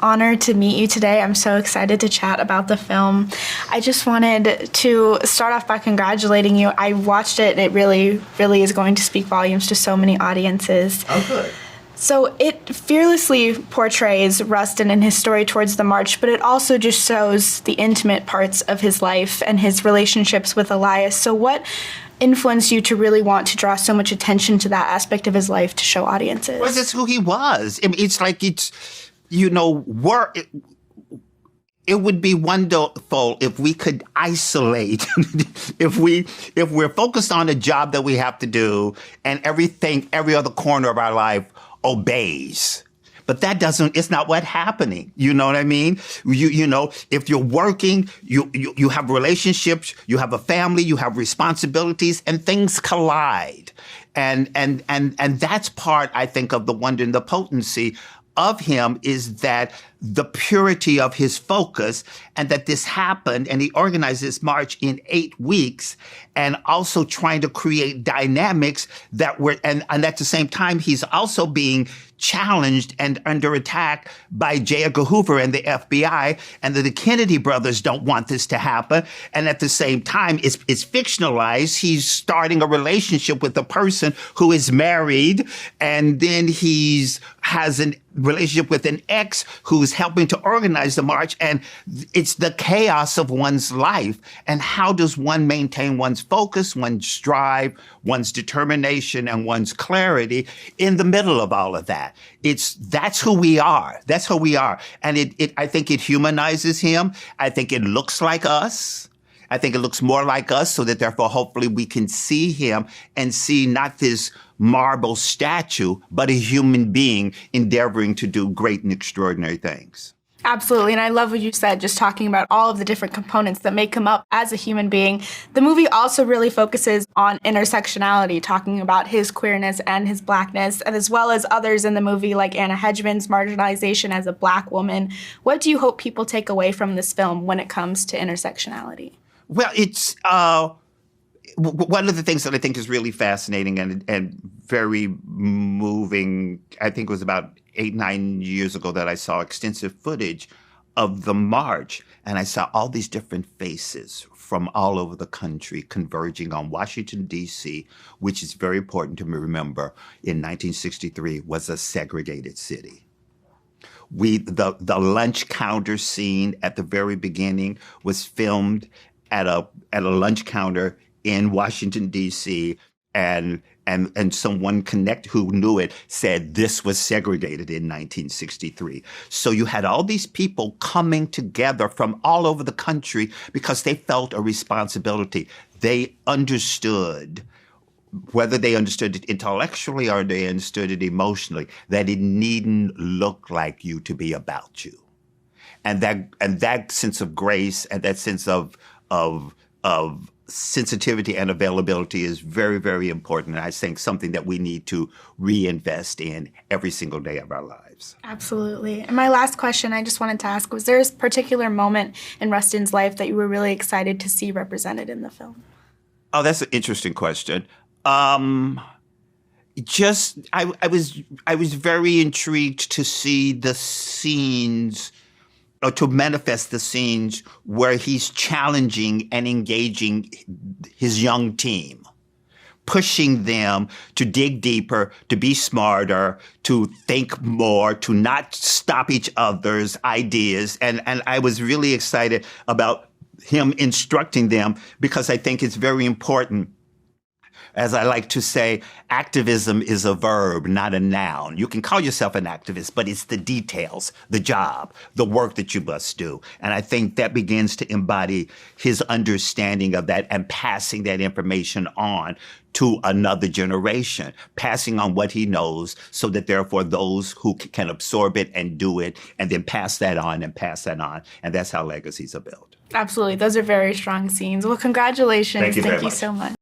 honor to meet you today. I'm so excited to chat about the film. I just wanted to start off by congratulating you. I watched it, and it really, really is going to speak volumes to so many audiences. Oh, good. So it fearlessly portrays Rustin and his story towards the march, but it also just shows the intimate parts of his life and his relationships with Elias. So what influenced you to really want to draw so much attention to that aspect of his life to show audiences? Well, that's who he was. I mean, it's like it would be wonderful if we could isolate, if we're focused on a job that we have to do and every other corner of our life obeys. But it's not what's happening. You know what I mean? You know, if you're working, you have relationships, you have a family, you have responsibilities, and things collide. And that's part, I think, of the wonder and the potency of him, is that the purity of his focus, and that this happened, and he organized this march in 8 weeks, and also trying to create dynamics that were, and at the same time, he's also being challenged and under attack by J. Edgar Hoover and the FBI, and the Kennedy brothers don't want this to happen. And at the same time, it's fictionalized. He's starting a relationship with a person who is married, and then has a relationship with an ex who's helping to organize the march. And it's the chaos of one's life. And how does one maintain one's focus, one's drive, one's determination, and one's clarity in the middle of all of that? That's who we are. That's who we are. And I think it humanizes him. I think it looks like us. I think it looks more like us, so that therefore hopefully we can see him and see not this marble statue, but a human being endeavoring to do great and extraordinary things. Absolutely, and I love what you said, just talking about all of the different components that make him up as a human being. The movie also really focuses on intersectionality, talking about his queerness and his blackness, and as well as others in the movie, like Anna Hedgeman's marginalization as a Black woman. What do you hope people take away from this film when it comes to intersectionality? Well, it's one of the things that I think is really fascinating and very moving. I think it was about 8-9 years ago that I saw extensive footage of the march, and I saw all these different faces from all over the country converging on Washington, D.C., which is very important to remember. In 1963 was a segregated city. The lunch counter scene at the very beginning was filmed at a lunch counter in Washington, D.C., and someone who knew it said this was segregated in 1963. So you had all these people coming together from all over the country because they felt a responsibility. They understood, whether they understood it intellectually or they understood it emotionally, that it needn't look like you to be about you. And that sense of grace and that sense of sensitivity and availability is very, very important. And I think something that we need to reinvest in every single day of our lives. Absolutely. And my last question I just wanted to ask, was there a particular moment in Rustin's life that you were really excited to see represented in the film? Oh, that's an interesting question. I was very intrigued to see the scenes, or to manifest the scenes where he's challenging and engaging his young team, pushing them to dig deeper, to be smarter, to think more, to not stop each other's ideas. And I was really excited about him instructing them, because I think it's very important. As I like to say, activism is a verb, not a noun. You can call yourself an activist, but it's the details, the job, the work that you must do. And I think that begins to embody his understanding of that and passing that information on to another generation, passing on what he knows so that therefore those who can absorb it and do it and then pass that on and pass that on. And that's how legacies are built. Absolutely. Those are very strong scenes. Well, congratulations. Thank you very much. So much.